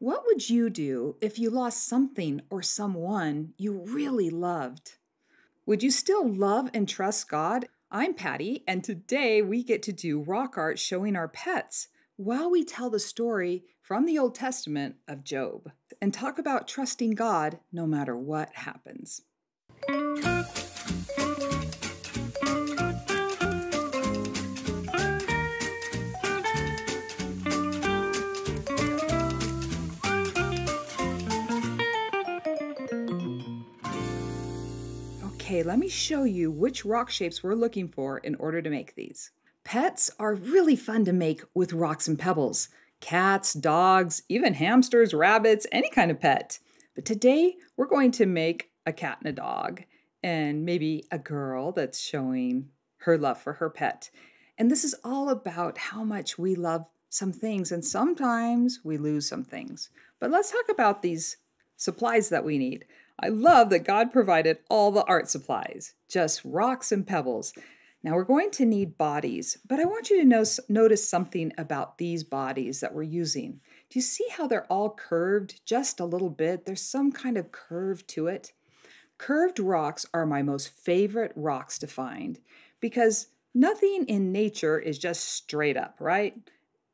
What would you do if you lost something or someone you really loved? Would you still love and trust God? I'm Patty, and today we get to do rock art showing our pets while we tell the story from the Old Testament of Job and talk about trusting God no matter what happens. Okay, let me show you which rock shapes we're looking for in order to make these. Pets are really fun to make with rocks and pebbles. Cats, dogs, even hamsters, rabbits, any kind of pet. But today we're going to make a cat and a dog, and maybe a girl that's showing her love for her pet. And this is all about how much we love some things, and sometimes we lose some things. But let's talk about these supplies that we need. I love that God provided all the art supplies, just rocks and pebbles. Now we're going to need bodies, but I want you to notice something about these bodies that we're using. Do you see how they're all curved just a little bit? There's some kind of curve to it. Curved rocks are my most favorite rocks to find because nothing in nature is just straight up, right?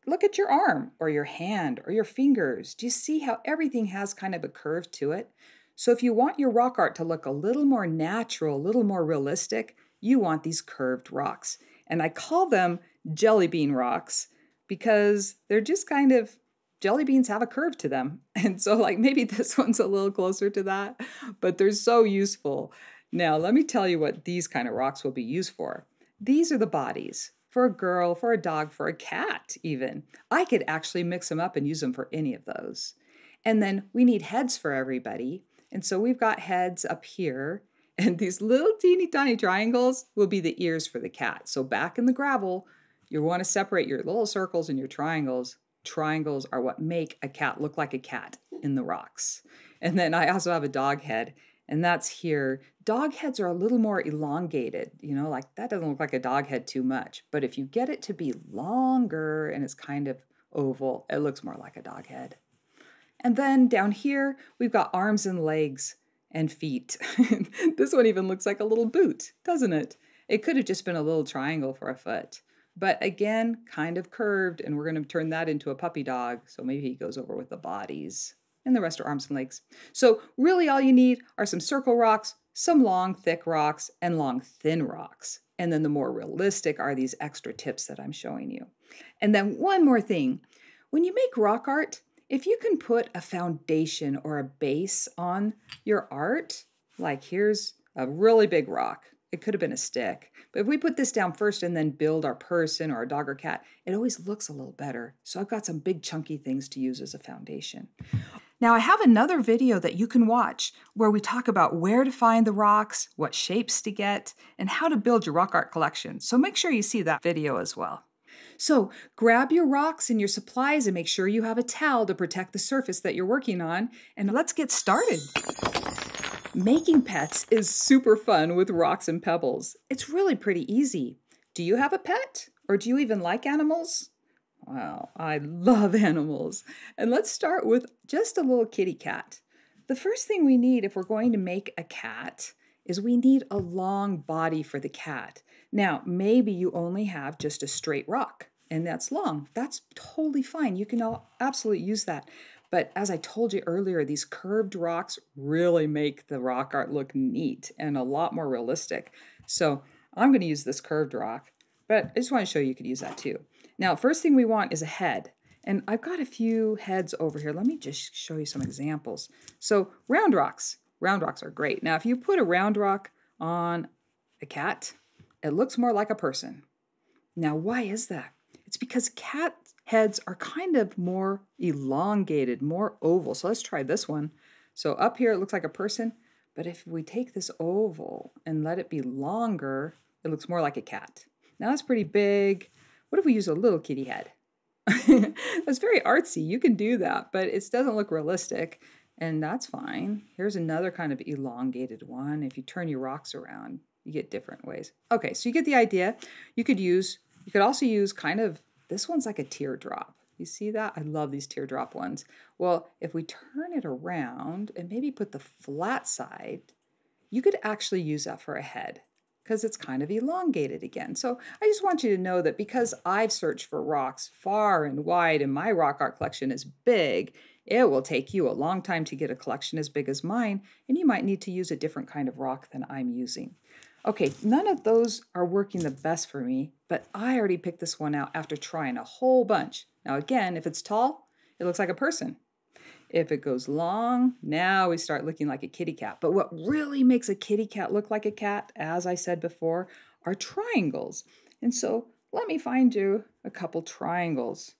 Look at your arm or your hand or your fingers. Do you see how everything has kind of a curve to it? So if you want your rock art to look a little more natural, a little more realistic, you want these curved rocks. And I call them jelly bean rocks because they're just kind of, jelly beans have a curve to them. And so like maybe this one's a little closer to that, but they're so useful. Now let me tell you what these kind of rocks will be used for. These are the bodies for a girl, for a dog, for a cat even. I could actually mix them up and use them for any of those. And then we need heads for everybody. And so we've got heads up here, and these little teeny tiny triangles will be the ears for the cat. So back in the gravel, you want to separate your little circles and your triangles. Triangles are what make a cat look like a cat in the rocks. And then I also have a dog head, and that's here. Dog heads are a little more elongated, like that doesn't look like a dog head too much. But if you get it to be longer and it's kind of oval, it looks more like a dog head. And then down here, we've got arms and legs and feet. This one even looks like a little boot, doesn't it? It could have just been a little triangle for a foot. But again, kind of curved, and we're going to turn that into a puppy dog. So maybe he goes over with the bodies. And the rest are arms and legs. So really all you need are some circle rocks, some long, thick rocks, and long, thin rocks. And then the more realistic are these extra tips that I'm showing you. And then one more thing. When you make rock art, if you can put a foundation or a base on your art, like here's a really big rock. It could have been a stick. But if we put this down first and then build our person or our dog or cat, it always looks a little better. So I've got some big chunky things to use as a foundation. Now I have another video that you can watch where we talk about where to find the rocks, what shapes to get, and how to build your rock art collection. So make sure you see that video as well. So grab your rocks and your supplies and make sure you have a towel to protect the surface that you're working on, and let's get started. Making pets is super fun with rocks and pebbles. It's really pretty easy. Do you have a pet? Or do you even like animals? Well, I love animals. And let's start with just a little kitty cat. The first thing we need if we're going to make a cat is we need a long body for the cat. Now, maybe you only have just a straight rock, and that's long. That's totally fine. You can absolutely use that. But as I told you earlier, these curved rocks really make the rock art look neat and a lot more realistic. So I'm going to use this curved rock, but I just want to show you could use that too. Now, first thing we want is a head. And I've got a few heads over here. Let me just show you some examples. So round rocks. Round rocks are great. Now, if you put a round rock on a cat, it looks more like a person. Now, why is that? It's because cat heads are kind of more elongated, more oval. So let's try this one. So up here, it looks like a person. But if we take this oval and let it be longer, it looks more like a cat. Now, that's pretty big. What if we use a little kitty head? That's very artsy. You can do that, but it doesn't look realistic. And that's fine. Here's another kind of elongated one. If you turn your rocks around, you get different ways. Okay, so you get the idea. You could also use kind of, this one's like a teardrop. You see that? I love these teardrop ones. Well, if we turn it around and maybe put the flat side, you could actually use that for a head because it's kind of elongated again. So I just want you to know that because I've searched for rocks far and wide and my rock art collection is big, it will take you a long time to get a collection as big as mine, and you might need to use a different kind of rock than I'm using. Okay, none of those are working the best for me, but I already picked this one out after trying a whole bunch. Now again, if it's tall, it looks like a person. If it goes long, now we start looking like a kitty cat. But what really makes a kitty cat look like a cat, as I said before, are triangles. And so let me find you a couple triangles.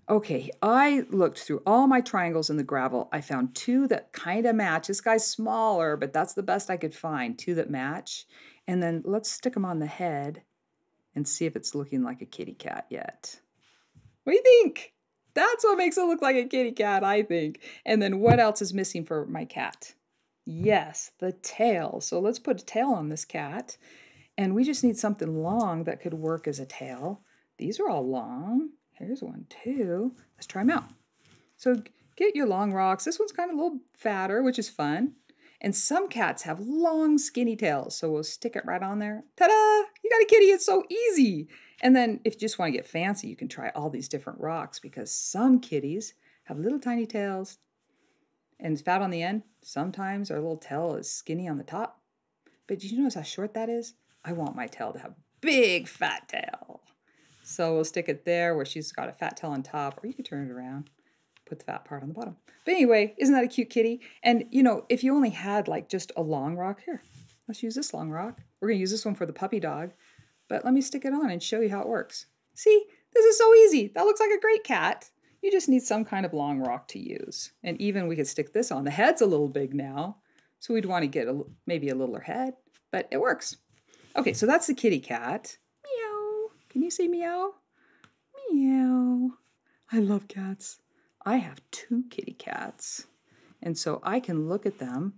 Okay, I looked through all my triangles in the gravel. I found two that kind of match. This guy's smaller, but that's the best I could find, two that match. And then let's stick them on the head and see if it's looking like a kitty cat yet. What do you think? That's what makes it look like a kitty cat, I think. And then what else is missing for my cat? Yes, the tail. So let's put a tail on this cat. And we just need something long that could work as a tail. These are all long. Here's one too. Let's try them out. So get your long rocks. This one's kind of a little fatter, which is fun. And some cats have long, skinny tails. So we'll stick it right on there. Ta-da! You got a kitty. It's so easy. And then if you just want to get fancy, you can try all these different rocks because some kitties have little tiny tails and fat on the end. Sometimes our little tail is skinny on the top. But did you notice how short that is? I want my tail to have big fat tail. So we'll stick it there where she's got a fat tail on top, or you can turn it around, put the fat part on the bottom. But anyway, isn't that a cute kitty? And you know, if you only had like just a long rock, here, let's use this long rock. We're gonna use this one for the puppy dog, but let me stick it on and show you how it works. See, this is so easy. That looks like a great cat. You just need some kind of long rock to use. And even we could stick this on. The head's a little big now, so we'd want to get maybe a littler head, but it works. Okay, so that's the kitty cat. Meow. Can you say meow? Meow. I love cats. I have two kitty cats. And so I can look at them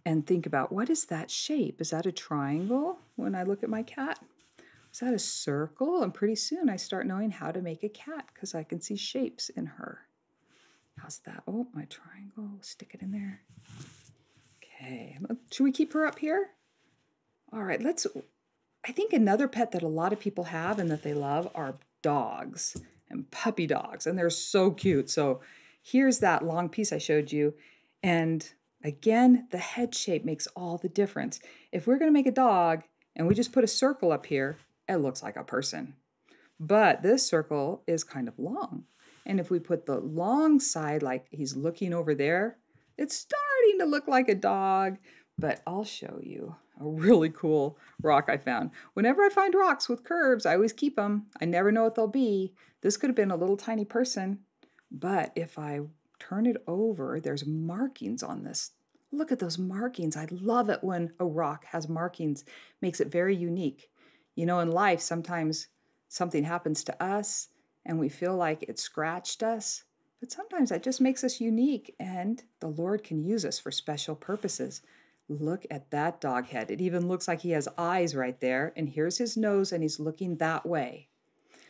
and think about, what is that shape? Is that a triangle when I look at my cat? Is that a circle? And pretty soon I start knowing how to make a cat because I can see shapes in her. How's that? Oh, my triangle. Stick it in there. Okay. Should we keep her up here? All right, I think another pet that a lot of people have and that they love are dogs and puppy dogs, and they're so cute. So here's that long piece I showed you. And again, the head shape makes all the difference. If we're gonna make a dog and we just put a circle up here, it looks like a person. But this circle is kind of long. And if we put the long side, like he's looking over there, it's starting to look like a dog. But I'll show you a really cool rock I found. Whenever I find rocks with curves, I always keep them. I never know what they'll be. This could have been a little tiny person, but if I turn it over, there's markings on this. Look at those markings. I love it when a rock has markings. Makes it very unique. You know, in life, sometimes something happens to us and we feel like it scratched us, but sometimes that just makes us unique and the Lord can use us for special purposes. Look at that dog head. It even looks like he has eyes right there. And here's his nose and he's looking that way.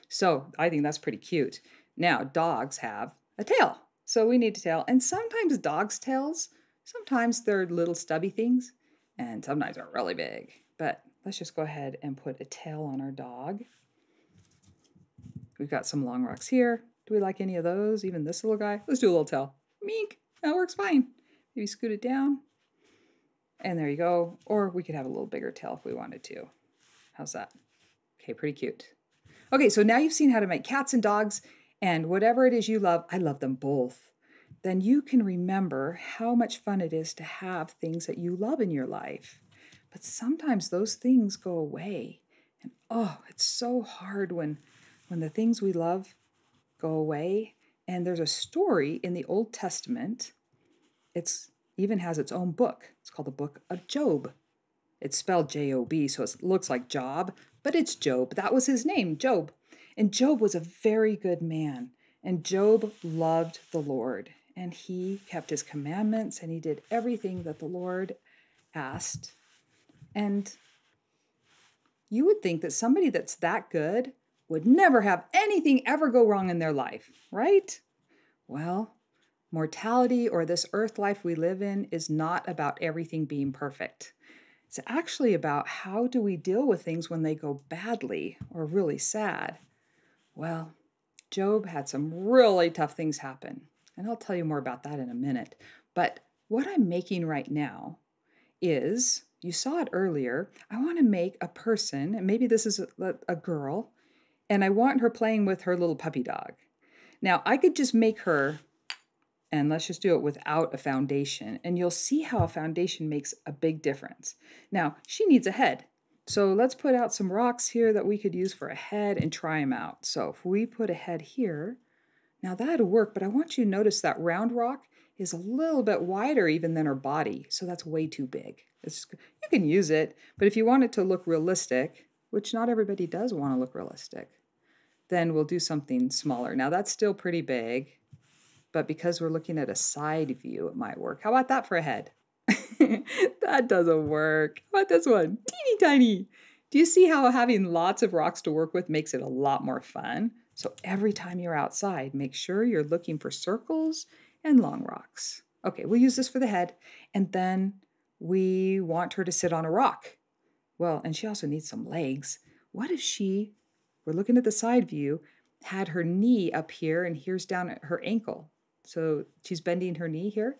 So I think that's pretty cute. Now, dogs have a tail. So we need a tail. And sometimes dogs' tails, sometimes they're little stubby things. And sometimes they're really big. But let's just go ahead and put a tail on our dog. We've got some long rocks here. Do we like any of those? Even this little guy? Let's do a little tail. Mink. That works fine. Maybe scoot it down. And there you go. Or we could have a little bigger tail if we wanted to. How's that? Okay, pretty cute. Okay, so now you've seen how to make cats and dogs, and whatever it is you love, I love them both. Then you can remember how much fun it is to have things that you love in your life. But sometimes those things go away. And oh, it's so hard when the things we love go away. And there's a story in the Old Testament. It's even has its own book. It's called the Book of Job. It's spelled J-O-B, so it looks like Job, but it's Job. That was his name, Job. And Job was a very good man. And Job loved the Lord. And he kept his commandments and he did everything that the Lord asked. And you would think that somebody that's that good would never have anything ever go wrong in their life, right? Well, mortality, or this earth life we live in, is not about everything being perfect. It's actually about how do we deal with things when they go badly or really sad. Well, Job had some really tough things happen, and I'll tell you more about that in a minute. But what I'm making right now is, you saw it earlier, I want to make a person, and maybe this is a girl, and I want her playing with her little puppy dog. Now, I could just make her, and let's just do it without a foundation, and you'll see how a foundation makes a big difference. Now, she needs a head. So let's put out some rocks here that we could use for a head and try them out. So if we put a head here, now that'll work, but I want you to notice that round rock is a little bit wider even than her body, so that's way too big. You can use it, but if you want it to look realistic, which not everybody does want to look realistic, then we'll do something smaller. Now that's still pretty big, but because we're looking at a side view, it might work. How about that for a head? That doesn't work. How about this one? Teeny tiny. Do you see how having lots of rocks to work with makes it a lot more fun? So every time you're outside, make sure you're looking for circles and long rocks. Okay, we'll use this for the head. And then we want her to sit on a rock. Well, and she also needs some legs. What if she, we're looking at the side view, had her knee up here and here's down at her ankle. So she's bending her knee here.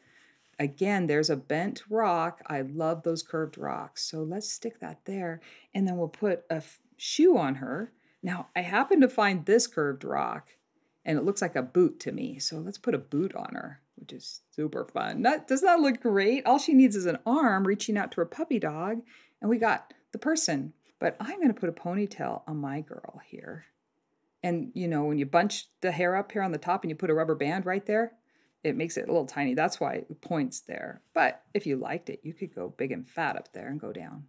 Again, there's a bent rock. I love those curved rocks. So let's stick that there. And then we'll put a shoe on her. Now, I happen to find this curved rock, and it looks like a boot to me. So let's put a boot on her, which is super fun. Does that look great? All she needs is an arm reaching out to her puppy dog, and we got the person. But I'm going to put a ponytail on my girl here. And, you know, when you bunch the hair up here on the top and you put a rubber band right there, it makes it a little tiny. That's why it points there. But if you liked it, you could go big and fat up there and go down.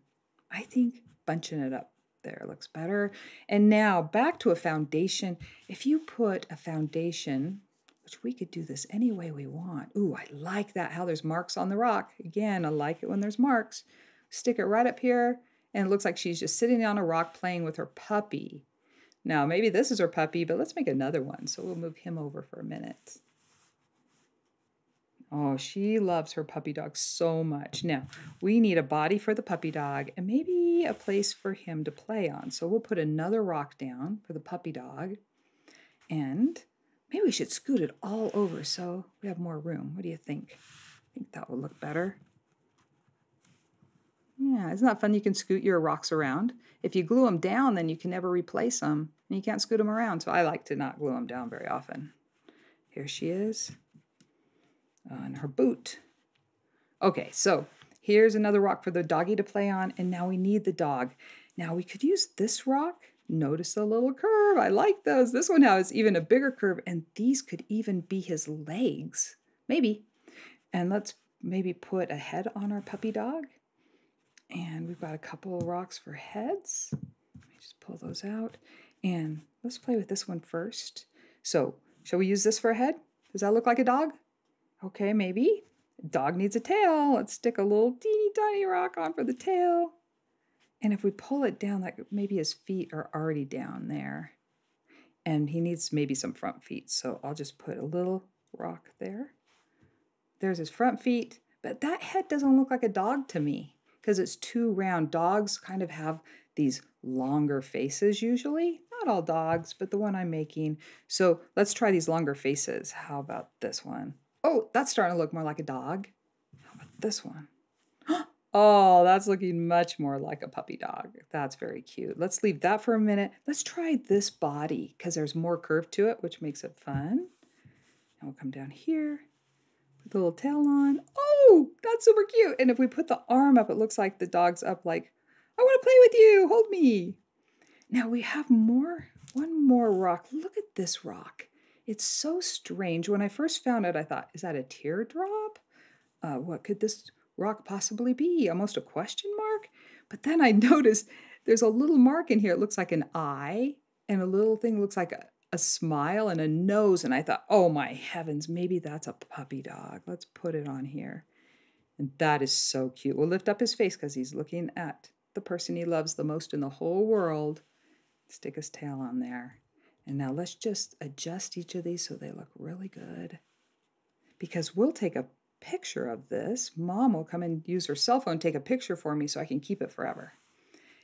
I think bunching it up there looks better. And now back to a foundation. If you put a foundation, which we could do this any way we want. Ooh, I like that, how there's marks on the rock. Again, I like it when there's marks. Stick it right up here, and it looks like she's just sitting on a rock playing with her puppy. Now, maybe this is her puppy, but let's make another one. So we'll move him over for a minute. Oh, she loves her puppy dog so much. Now, we need a body for the puppy dog and maybe a place for him to play on. So we'll put another rock down for the puppy dog. And maybe we should scoot it all over so we have more room. What do you think? I think that will look better. Yeah, isn't that fun? You can scoot your rocks around. If you glue them down, then you can never replace them. And you can't scoot them around. So I like to not glue them down very often. Here she is. On her boot. Okay, so here's another rock for the doggy to play on, and now we need the dog. Now we could use this rock. Notice the little curve. I like those. This one has even a bigger curve, and these could even be his legs. Maybe. And let's maybe put a head on our puppy dog. And we've got a couple of rocks for heads. Let me just pull those out. And let's play with this one first. So, shall we use this for a head? Does that look like a dog? Okay, maybe. Dog needs a tail. Let's stick a little teeny tiny rock on for the tail. And if we pull it down, like maybe his feet are already down there. And he needs maybe some front feet. So I'll just put a little rock there. There's his front feet. But that head doesn't look like a dog to me because it's too round. Dogs kind of have these longer faces usually. Not all dogs, but the one I'm making. So let's try these longer faces. How about this one? Oh, that's starting to look more like a dog. How about this one? Oh, that's looking much more like a puppy dog. That's very cute. Let's leave that for a minute. Let's try this body because there's more curve to it, which makes it fun. And we'll come down here, put the little tail on. Oh, that's super cute. And if we put the arm up, it looks like the dog's up like, I want to play with you. Hold me. Now we have one more rock. Look at this rock. It's so strange. When I first found it, I thought, is that a teardrop? What could this rock possibly be? Almost a question mark? But then I noticed there's a little mark in here. It looks like an eye, and a little thing looks like a smile and a nose. And I thought, oh my heavens, maybe that's a puppy dog. Let's put it on here. And that is so cute. We'll lift up his face because he's looking at the person he loves the most in the whole world. Stick his tail on there. And now let's just adjust each of these so they look really good. Because we'll take a picture of this. Mom will come and use her cell phone, take a picture for me so I can keep it forever.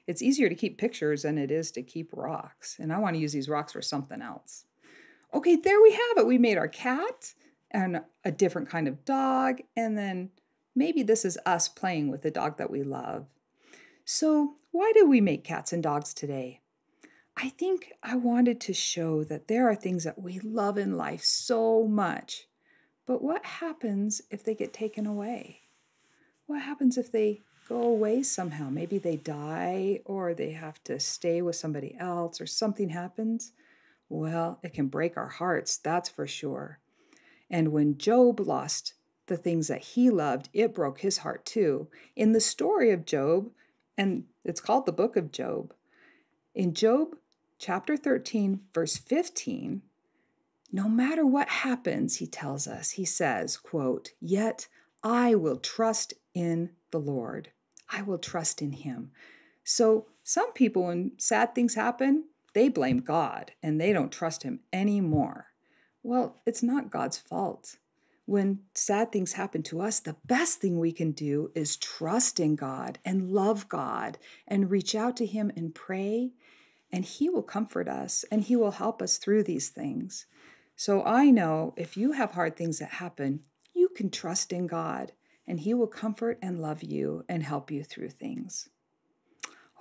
It's easier to keep pictures than it is to keep rocks. And I want to use these rocks for something else. Okay, there we have it. We made our cat and a different kind of dog. And then maybe this is us playing with the dog that we love. So why did we make cats and dogs today? I think I wanted to show that there are things that we love in life so much. But what happens if they get taken away? What happens if they go away somehow? Maybe they die or they have to stay with somebody else or something happens. Well, it can break our hearts, that's for sure. And when Job lost the things that he loved, it broke his heart too. In the story of Job, and it's called the book of Job, in Job chapter 13, verse 15, no matter what happens, he tells us, he says, quote, "Yet I will trust in the Lord." I will trust in him. So some people, when sad things happen, they blame God and they don't trust him anymore. Well, it's not God's fault. When sad things happen to us, the best thing we can do is trust in God and love God and reach out to him and pray, and he will comfort us and he will help us through these things. So I know if you have hard things that happen, you can trust in God and he will comfort and love you and help you through things.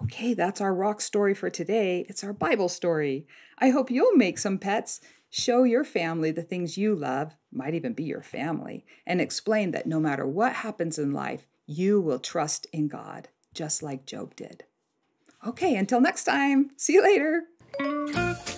Okay, that's our rock story for today. It's our Bible story. I hope you'll make some pets, show your family the things you love, might even be your family, and explain that no matter what happens in life, you will trust in God, just like Job did. Okay, until next time, see you later.